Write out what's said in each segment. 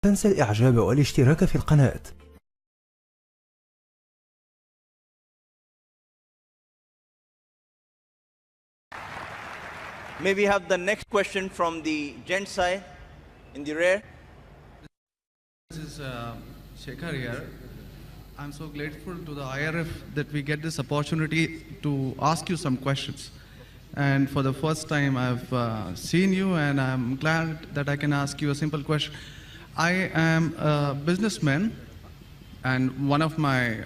تنسى الإعجاب والاشتراك في القناة. May we have the next question from the gent side in the rear? This is Shekhar here. I'm so grateful to the IRF that we get this opportunity to ask you some questions. And for the first time I've seen you, and I'm glad that I can ask you a simple question. I am a businessman, and one of my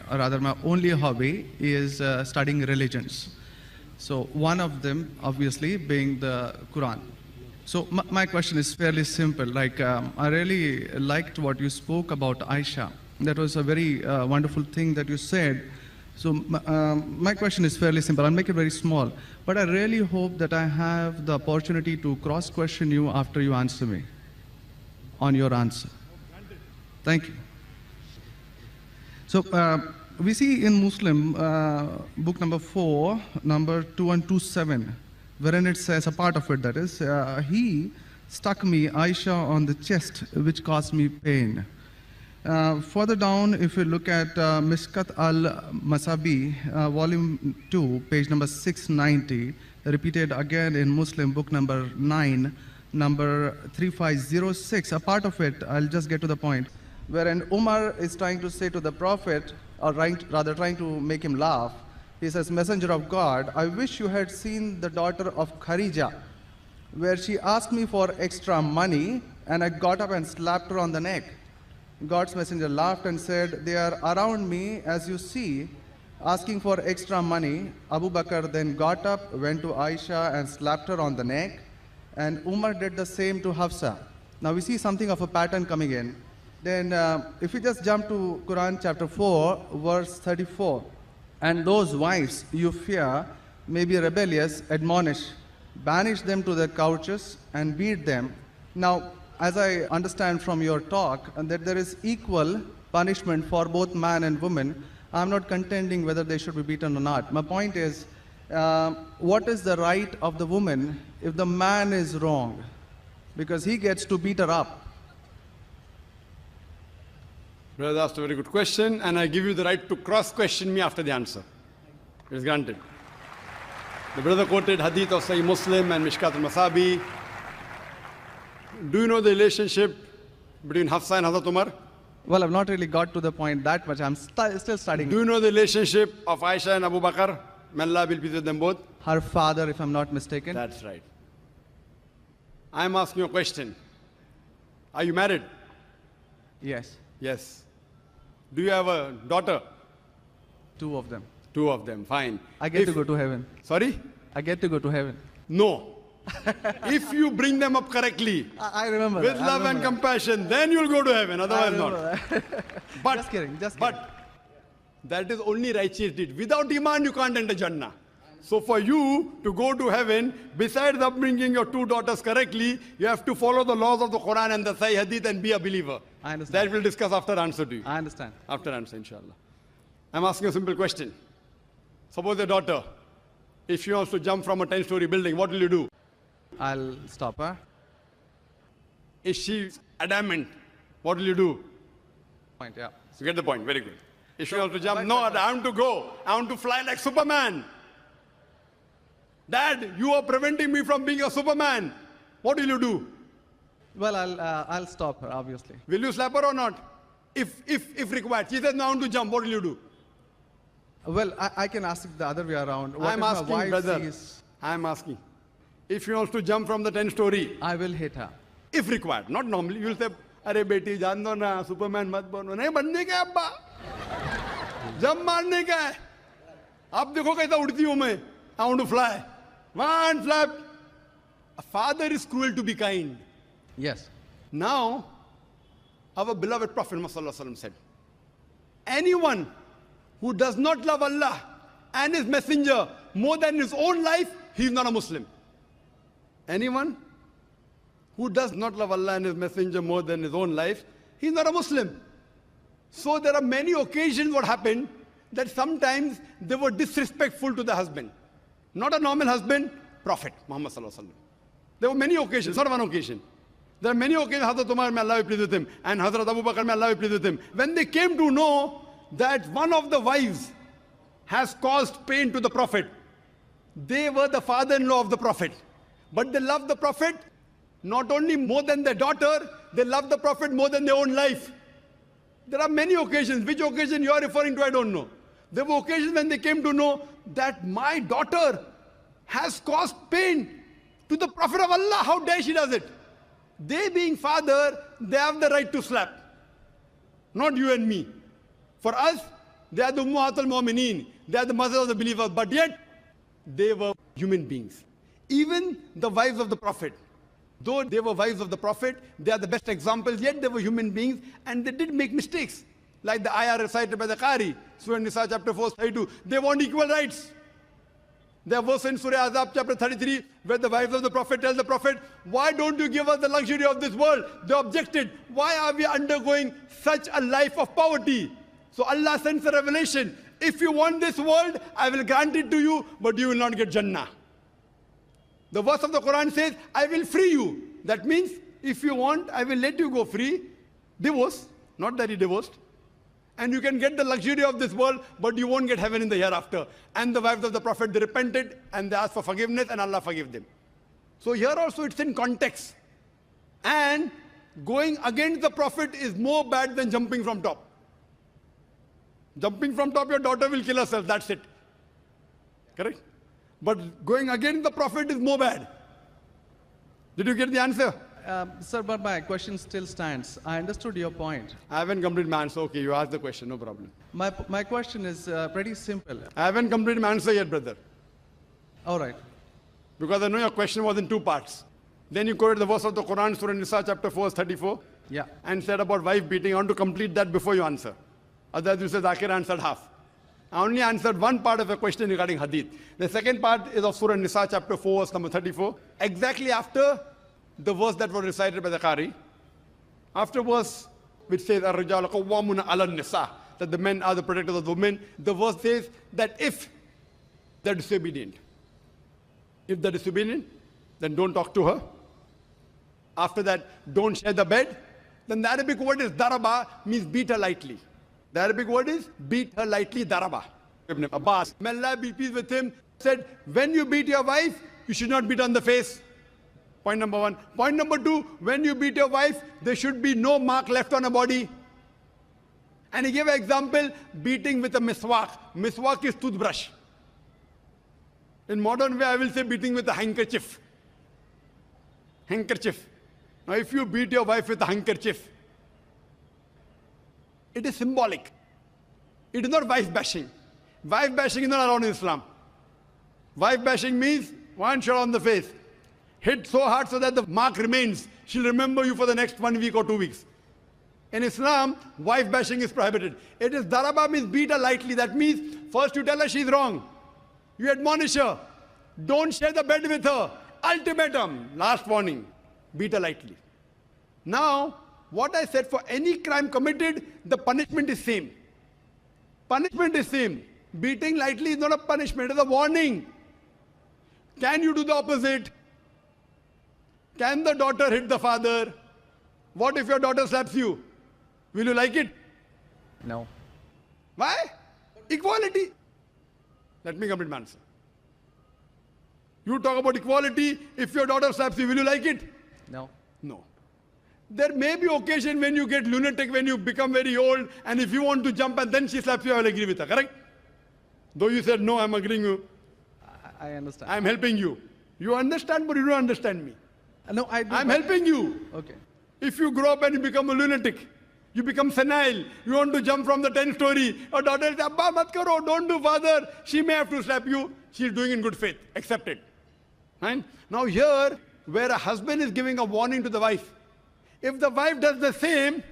only hobby is studying religions. So one of them obviously being the Quran. So my question is fairly simple. Like I really liked what you spoke about Aisha. That was a very wonderful thing that you said. So my question is fairly simple. I'll make it very small. But I really hope that I have the opportunity to cross-question you after you answer me on your answer. Thank you. So we see in Muslim book number 4, number 2127, wherein it says, a part of it that is, he stuck me, Aisha, on the chest, which caused me pain. Further down, if you look at Mishkat al-Masabi, volume 2, page number 690, repeated again in Muslim book number 9, number 3506, a part of it, I'll just get to the point, wherein Umar is trying to say to the Prophet, or rather trying to make him laugh. He says, Messenger of God, I wish you had seen the daughter of Khadija, where she asked me for extra money, and I got up and slapped her on the neck. God's messenger laughed and said, they are around me, as you see, asking for extra money. Abu Bakr then got up, went to Aisha and slapped her on the neck, and Umar did the same to Hafsa. Now we see something of a pattern coming in. Then if we just jump to Quran chapter 4, verse 34, and those wives you fear may be rebellious, admonish, banish them to their couches and beat them. Now, as I understand from your talk, that there is equal punishment for both man and woman. I'm not contending whether they should be beaten or not. My point is, what is the right of the woman if the man is wrong? Because he gets to beat her up. Brother asked a very good question, and I give you the right to cross-question me after the answer. It is granted. The brother quoted hadith of Sahih Muslim and Mishkat al-Masabi. Do you know the relationship between Hafsa and Hazrat Umar? Well, I've not really got to the point that much. I'm still studying. Do you know the relationship of Aisha and Abu Bakr? May Allah be pleased with them both. Her father, if I'm not mistaken. That's right. I'm asking you a question. Are you married? Yes. Yes. Do you have a daughter? 2 of them. 2 of them, fine. I get to go to heaven. Sorry? I get to go to heaven. No. If you bring them up correctly, I remember with that. love and compassion, then you'll go to heaven, otherwise not. But, just kidding. But that is only righteous deed. Without iman, you can't enter Jannah. So for you to go to heaven, besides upbringing your 2 daughters correctly, you have to follow the laws of the Quran and the Sahih Hadith and be a believer. I understand. That we'll discuss after answer to you. I understand. After answer, inshallah. I'm asking a simple question. Suppose your daughter, if she wants to jump from a 10-story building, what will you do? I'll stop her. If she's adamant, what will you do? Point, yeah. You get the point, very good. If she wants to jump, no, I want to go. I want to fly like Superman. Dad, you are preventing me from being a Superman. What will you do? Well, I'll stop her, obviously. Will you slap her or not? If required. She says, no, I want to jump. What will you do? Well, I can ask it the other way around. What I'm if asking, my wife brother. sees... I'm asking. If she wants to jump from the 10-story. I will hit her. If required. Not normally. You'll say, Arey beti, jaan do na, Superman mat bano. Nahi banne ka abba. Jump marne ka hai. Ab dekho kaisa udti hu main. I want to fly. One flap. A father is cruel to be kind. Yes. Now, our beloved Prophet Muhammad said, anyone who does not love Allah and His Messenger more than his own life, he is not a Muslim. Anyone who does not love Allah and His Messenger more than his own life, he is not a Muslim. So there are many occasions what happened that sometimes they were disrespectful to the husband. Not a normal husband, Prophet Muhammad. There were many occasions, not one occasion. There are many occasions, Hazrat Umar, may Allah be pleased with him, and Hazrat Abu Bakr, may Allah be pleased with him. When they came to know that one of the wives has caused pain to the Prophet, they were the father-in-law of the Prophet. But they loved the Prophet not only more than their daughter, they loved the Prophet more than their own life. There are many occasions. Which occasion you are referring to, I don't know. There were occasions when they came to know that my daughter has caused pain to the Prophet of Allah. How dare she does it? They being father, they have the right to slap. Not you and me. For us, they are the Ummahatul Mu'mineen. They are the mothers of the believers. But yet, they were human beings. Even the wives of the Prophet. Though they were wives of the Prophet, they are the best examples, yet they were human beings and they did make mistakes. Like the ayah recited by the Qari, Surah Nisa chapter 4, 32. They want equal rights. There was in Surah Azab chapter 33, where the wives of the Prophet tell the Prophet, why don't you give us the luxury of this world? They objected, why are we undergoing such a life of poverty? So Allah sends a revelation. If you want this world, I will grant it to you, but you will not get Jannah. The verse of the Quran says, I will free you. That means, if you want, I will let you go free. Divorce, not that he divorced. And you can get the luxury of this world, but you won't get heaven in the hereafter. And the wives of the Prophet, they repented and they asked for forgiveness and Allah forgave them. So here also it's in context. And going against the Prophet is more bad than jumping from top. Jumping from top, your daughter will kill herself, that's it. Correct? But going against the Prophet is more bad. Did you get the answer? Sir, but my question still stands. I understood your point. I haven't completed my answer. Okay, you asked the question, no problem. My question is pretty simple. I haven't completed my answer yet, brother. All right. Because I know your question was in two parts. Then you quoted the verse of the Quran, Surah Nisa, chapter 4, 34. Yeah. And said about wife beating. I want to complete that before you answer. Otherwise, you said Zakir answered half. I only answered one part of the question regarding hadith. The second part is of Surah Nisa, chapter 4, verse number 34. Exactly after the verse that was recited by the Qari. After verse which says, Ar-Rijalu Qawwamuna 'ala an-Nisa, that the men are the protectors of the women. The verse says that if they're disobedient, then don't talk to her. After that, don't share the bed. Then the Arabic word is daraba, means beat her lightly. The Arabic word is beat her lightly, daraba. Ibn Abbas, may Allah be pleased with him, said, when you beat your wife, you should not beat on the face. Point number one. Point number two, when you beat your wife, there should be no mark left on her body. And he gave an example, beating with a miswak. Miswak is toothbrush. In modern way, I will say beating with a handkerchief. Handkerchief. Now, if you beat your wife with a handkerchief, it is symbolic. It is not wife bashing. Wife bashing is not allowed in Islam. Wife bashing means one shot on the face. Hit so hard so that the mark remains. She'll remember you for the next 1 week or 2 weeks. In Islam, wife bashing is prohibited. It is daraba, means beat her lightly. That means first you tell her she's wrong. You admonish her. Don't share the bed with her. Ultimatum. Last warning. Beat her lightly. Now, what I said, for any crime committed, the punishment is same. Punishment is same. Beating lightly is not a punishment, it is a warning. Can you do the opposite? Can the daughter hit the father? What if your daughter slaps you? Will you like it? No. Why? Equality. Let me complete my answer. You talk about equality, if your daughter slaps you, will you like it? No. No. There may be occasion when you get lunatic, when you become very old, and if you want to jump and then she slaps you, I will agree with her, correct? Though you said, no, I'm agreeing with you. I understand. I'm helping you. You understand, but you don't understand me. No, I do. I'm helping you. Okay. If you grow up and you become a lunatic, you become senile, you want to jump from the 10th story, your daughter says, Abba, mat karo, don't do, father. She may have to slap you. She's doing in good faith. Accept it. Right? Now here, where a husband is giving a warning to the wife, if the wife does the same,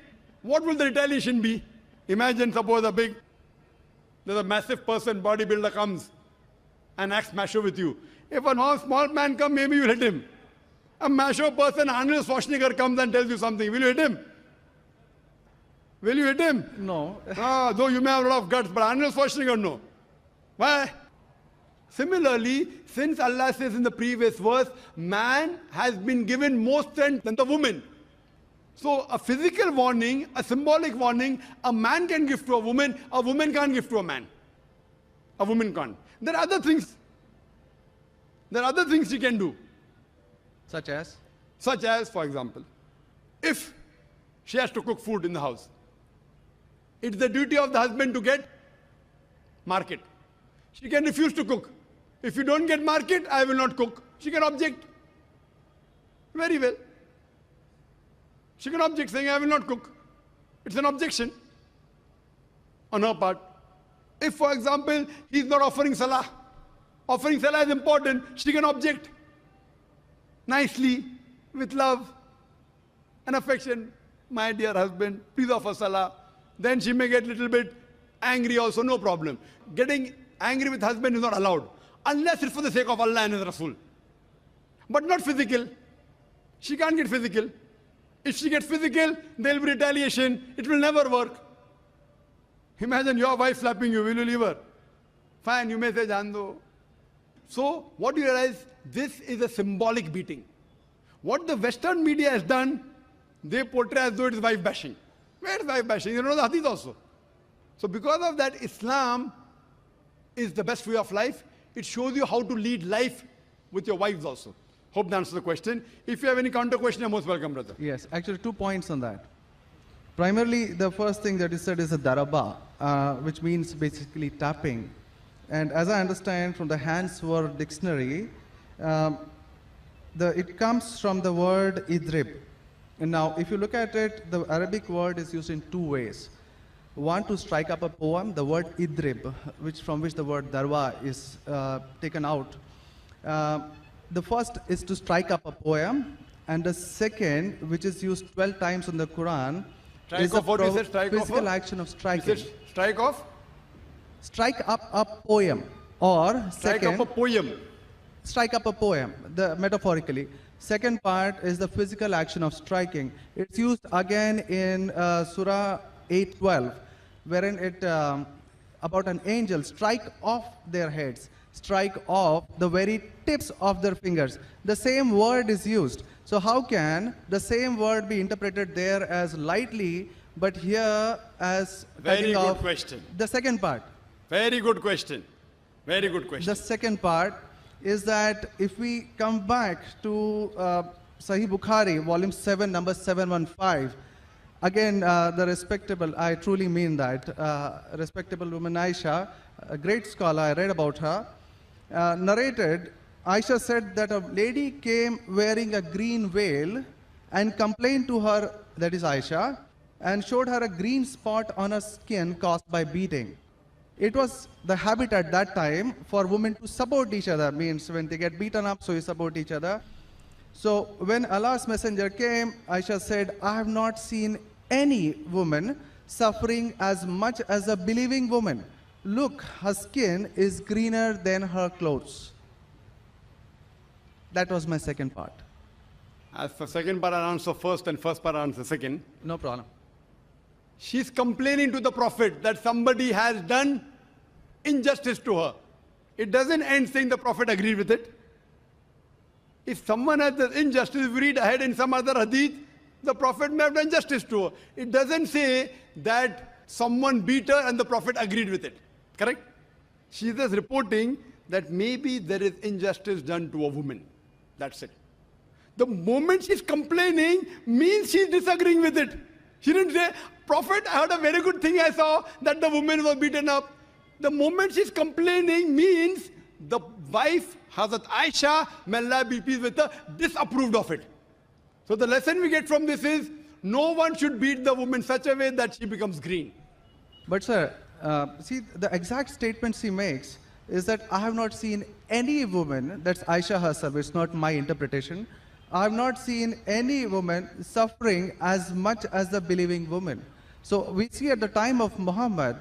what will the retaliation be? Imagine, suppose there's a massive person, bodybuilder comes and acts macho with you. If a small man comes, maybe you'll hit him. A macho person, Arnold Schwarzenegger, comes and tells you something. Will you hit him? Will you hit him? No. Though you may have a lot of guts, but Arnold Schwarzenegger, no. Why? Similarly, since Allah says in the previous verse, man has been given more strength than the woman. So a physical warning, a symbolic warning, a man can give to a woman can't give to a man. A woman can't. There are other things. There are other things she can do. Such as? Such as, for example, if she has to cook food in the house, it's the duty of the husband to get market. She can refuse to cook. If you don't get market, I will not cook. She can object. Very well. She can object saying, I will not cook. It's an objection on her part. If, for example, he is not offering salah is important, she can object nicely, with love and affection. My dear husband, please offer salah. Then she may get a little bit angry also, no problem. Getting angry with husband is not allowed, unless it's for the sake of Allah and His Rasul. But not physical. She can't get physical. If she gets physical, there will be retaliation. It will never work. Imagine your wife slapping you. Will you leave her? Fine, you may say, Jando. So, what do you realize? This is a symbolic beating. What the Western media has done, they portray as though it is wife bashing. Where is wife bashing? You know the hadith also. So, because of that, Islam is the best way of life. It shows you how to lead life with your wives also. Hope that answers the question. If you have any counter question, you're most welcome, brother. Yes, actually 2 points on that. Primarily, the first thing that you said is a daraba, which means basically tapping. And as I understand from the Hans Word Dictionary, it comes from the word idrib. And now, if you look at it, the Arabic word is used in 2 ways. One, to strike up a poem, the word idrib, from which the word darwa is taken out. The first is to strike up a poem, and the second, which is used 12 times in the Quran, is a physical action of striking. Strike off? Strike up a poem, or strike up a poem. Strike up a poem, metaphorically. Second part is the physical action of striking. It's used again in Surah 8:12, wherein it about an angel strike off their heads, strike off the very tips of their fingers. The same word is used. So how can the same word be interpreted there as lightly, but here as very good question. The second part. Very good question. Very good question. The second part is that if we come back to Sahih Bukhari, volume 7, number 715, again, the respectable, I truly mean that, respectable woman Aisha, a great scholar, I read about her, narrated, Aisha said that a lady came wearing a green veil and complained to her, that is Aisha, and showed her a green spot on her skin caused by beating. It was the habit at that time for women to support each other, means when they get beaten up, so you support each other. So when Allah's messenger came, Aisha said, I have not seen any woman suffering as much as a believing woman. Look, her skin is greener than her clothes. That was my second part. As for second part, I'll answer first, and first part, I'll answer second. No problem. She's complaining to the Prophet that somebody has done injustice to her. It doesn't end saying the Prophet agreed with it. If someone has done injustice, if we read ahead in some other hadith, the Prophet may have done justice to her. It doesn't say that someone beat her and the Prophet agreed with it. Correct? She is just reporting that maybe there is injustice done to a woman. That's it. The moment she's complaining means she's disagreeing with it. She didn't say, Prophet, I heard a very good thing I saw, that the woman was beaten up. The moment she's complaining means the wife, Hazrat Aisha, may Allah be pleased with her, disapproved of it. So the lesson we get from this is, no one should beat the woman such a way that she becomes green. But sir, see, the exact statement she makes is that I have not seen any woman, that's Aisha herself, it's not my interpretation, I have not seen any woman suffering as much as the believing woman. So we see at the time of Muhammad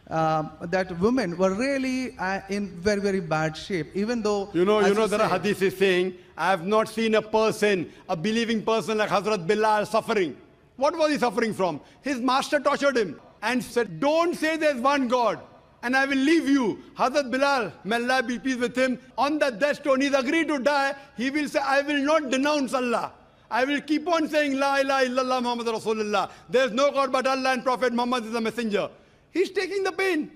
that women were really in very, very bad shape, even though... You know there are hadiths saying, I have not seen a person, a believing person like Hazrat Bilal suffering. What was he suffering from? His master tortured him and said, don't say there's one God and I will leave you. Hazrat Bilal, may Allah be pleased with him, on the death stone, he's agreed to die. He will say, I will not denounce Allah. I will keep on saying, La ilaha illallah Muhammad Rasulullah. There is no God but Allah and Prophet Muhammad is the messenger. He's taking the pain.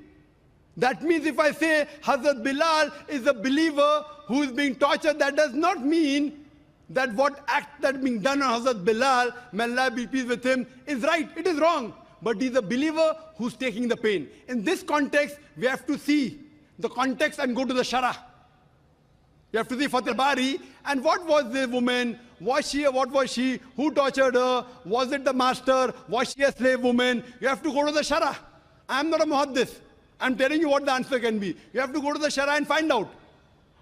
That means if I say Hazrat Bilal is a believer who is being tortured, that does not mean that what act that being done on Hazrat Bilal, may Allah be pleased with him, is right. It is wrong. But he's a believer who's taking the pain. In this context, we have to see the context and go to the Shara. You have to see Fath al-Bari. And what was the woman? What was she? Who tortured her? Was it the master? Was she a slave woman? You have to go to the Shara. I am not a muhaddith. I'm telling you what the answer can be. You have to go to the Shara and find out.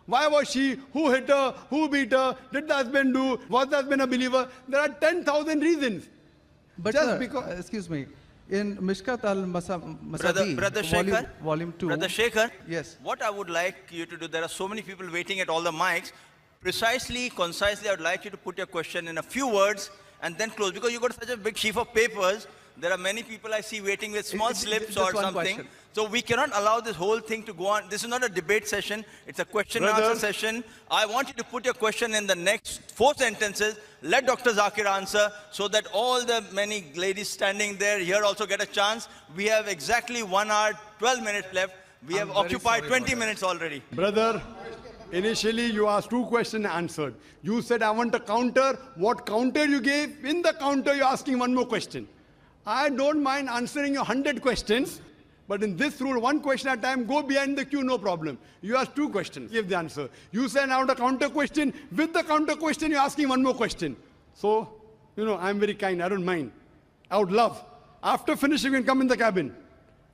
Why was she? Who hit her? Who beat her? Did the husband do? Was the husband a believer? There are 10,000 reasons. But Just because... excuse me, in Mishkat al-Masadi, Brother Shekhar, volume 2. Brother Shekhar, yes. What I would like you to do, there are so many people waiting at all the mics. Precisely, concisely, I would like you to put your question in a few words and then close. Because you've got such a big sheaf of papers, there are many people I see waiting with small slips or something. Question. So we cannot allow this whole thing to go on. This is not a debate session. It's a question and answer session. I want you to put your question in the next 4 sentences. Let Dr. Zakir answer so that all the many ladies standing there here also get a chance. We have exactly 1 hour, 12 minutes left. We have occupied 20 minutes already. Brother, initially you asked 2 questions and answered. You said, I want a counter. What counter you gave? In the counter, you're asking 1 more question. I don't mind answering your 100 questions, but in this rule, 1 question at a time, go behind the queue, no problem. You ask 2 questions, give the answer. You said, I want a counter question. With the counter question, you're asking 1 more question. So, I'm very kind, I don't mind. I would love. After finishing, you can come in the cabin.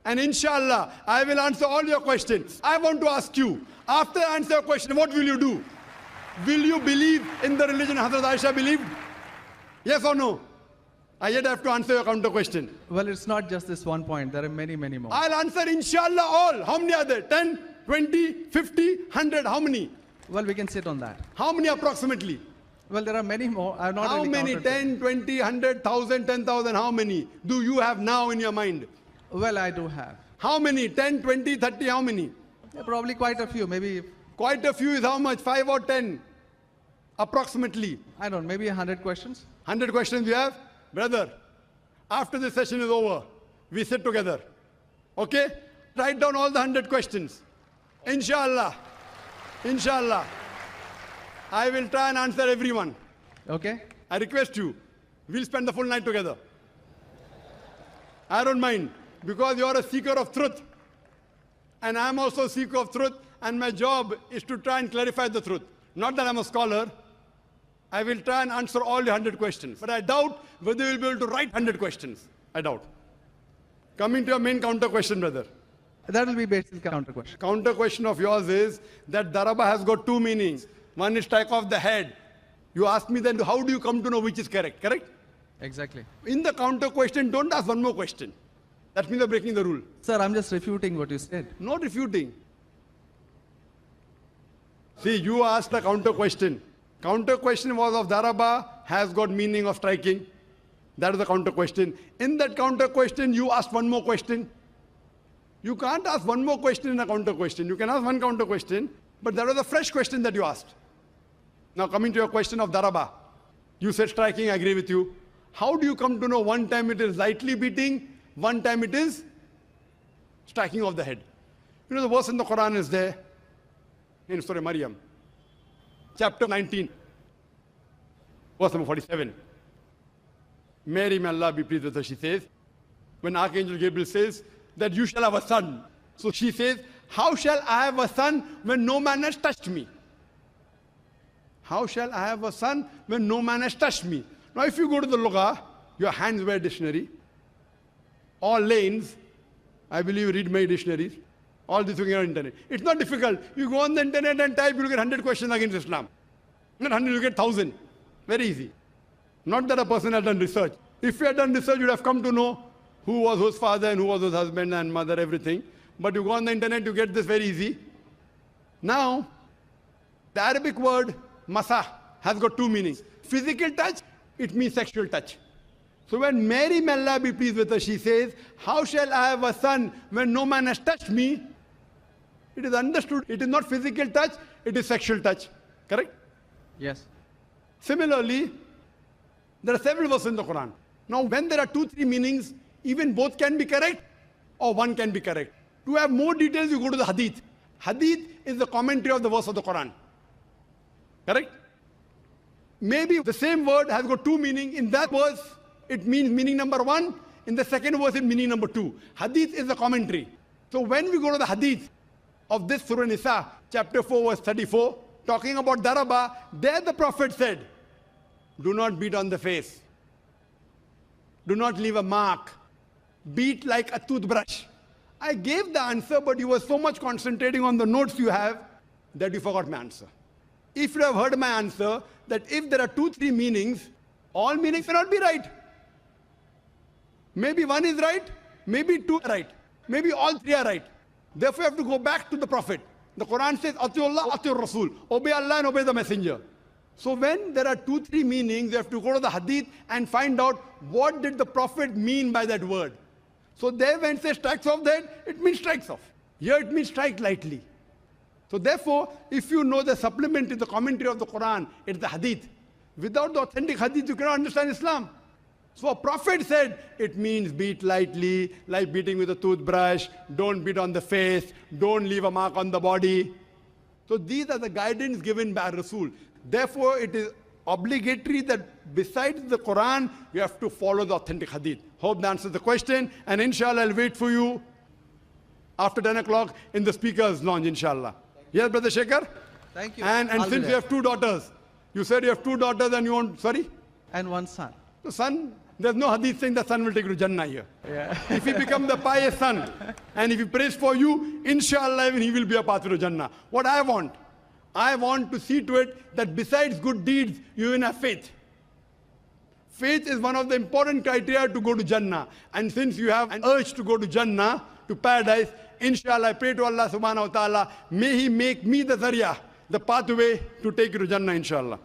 And inshallah, I will answer all your questions. I want to ask you, after I answer your question, what will you do? Will you believe in the religion Hazrat Aisha believed? Yes or no? I yet have to answer your counter question. Well, it's not just this 1 point. There are many, many more. I'll answer inshallah all. How many are there? 10, 20, 50, 100? How many? Well, we can sit on that. How many approximately? Well, there are many more. I have not How really many? counted 10, 20, 100, 1,000, 10,000? How many do you have now in your mind? Well, I do have. How many? 10, 20, 30? How many? Yeah, probably quite a few. Maybe, Quite a few is how much? 5 or 10? Approximately. I don't know, maybe 100 questions. 100 questions you have? Brother, after this session is over, we sit together. Okay? Write down all the 100 questions. Inshallah. Inshallah. I will try and answer everyone. Okay? I request you. We'll spend the full night together. I don't mind. Because you are a seeker of truth. And I am also a seeker of truth. And my job is to try and clarify the truth. Not that I'm a scholar. I will try and answer all your 100 questions. But I doubt whether you will be able to write 100 questions. I doubt. Coming to your main counter question, brother. That will be basically counter question. Counter question of yours is that daraba has got 2 meanings. One is strike off the head. You ask me then, how do you come to know which is correct? Correct? Exactly. In the counter question, don't ask 1 more question. That means you're breaking the rule. Sir, I'm just refuting what you said. Not refuting. See, you asked the counter question. Counter question was of daraba has got meaning of striking. That is the counter question. In that counter question, you asked 1 more question. You can't ask 1 more question in a counter question. You can ask 1 counter question, but that was a fresh question that you asked. Now coming to your question of daraba. You said striking, I agree with you. How do you come to know one time it is lightly beating, one time it is striking of the head? You know the verse in the Quran is there, in Surah Maryam, chapter 19, verse number 47. Mary, may Allah be pleased with her, she says, when Archangel Gabriel says that you shall have a son. So she says, how shall I have a son when no man has touched me? How shall I have a son when no man has touched me? Now if you go to the Lugha, your hands-wear dictionary, all lanes, I believe you read my dictionaries, all this you can on the internet. It's not difficult. You go on the internet and type, you'll get 100 questions against Islam. Not 100, you'll get 1,000. Very easy. Not that a person has done research. If you had done research, you'd have come to know who was whose father and who was whose husband and mother, everything. But you go on the internet, you get this very easy. Now, the Arabic word masa has got 2 meanings. Physical touch, it means sexual touch. So when Mary, may Allah be pleased with her, she says, how shall I have a son when no man has touched me? It is understood. It is not physical touch, it is sexual touch. Correct? Yes. Similarly, There are several verses in the Quran. Now, when there are 2-3 meanings, even both can be correct or one can be correct. To have more details, you go to the hadith. Hadith is the commentary of the verse of the Quran. Correct? Maybe the same word has got two meanings. In that verse, it means meaning number 1. In the second verse, it meaning number 2. Hadith is the commentary. So when we go to the hadith of this Surah Nisa, chapter 4, verse 34, talking about daraba, there the Prophet said, do not beat on the face. Do not leave a mark. Beat like a toothbrush. I gave the answer, but you were so much concentrating on the notes you have that you forgot my answer. If you have heard my answer, that if there are 2-3 meanings, all meanings cannot be right. Maybe one is right, maybe 2 are right, maybe all 3 are right. Therefore, you have to go back to the Prophet. The Quran says, Atiullah, Atiur Rasul. Obey Allah and obey the Messenger. So when there are 2-3 meanings, you have to go to the hadith and find out what did the Prophet mean by that word. So there when it says strikes off that, it means strikes off. Here it means strike lightly. So therefore, if you know the supplement is the commentary of the Quran, it's the hadith. Without the authentic hadith, you cannot understand Islam. So a prophet said, it means beat lightly, like beating with a toothbrush, don't beat on the face, don't leave a mark on the body. So these are the guidance given by Rasul. Therefore, it is obligatory that besides the Quran, you have to follow the authentic hadith. Hope that answers the question. And inshallah, I'll wait for you after 10 o'clock in the speaker's lounge, inshallah. Yes, Brother Shekhar? Thank you. And since you have 2 daughters, you said you have 2 daughters and you want, sorry? And one son. The son, there's no hadith saying the son will take you to Jannah here. Yeah. If he becomes the pious son, and if he prays for you, inshallah, even he will be a pathway to Jannah. What I want to see to it that besides good deeds, you even have faith. Faith is one of the important criteria to go to Jannah. And since you have an urge to go to Jannah, to paradise, inshallah, I pray to Allah subhanahu wa ta'ala, may He make me the zarya, the pathway to take you to Jannah, inshallah.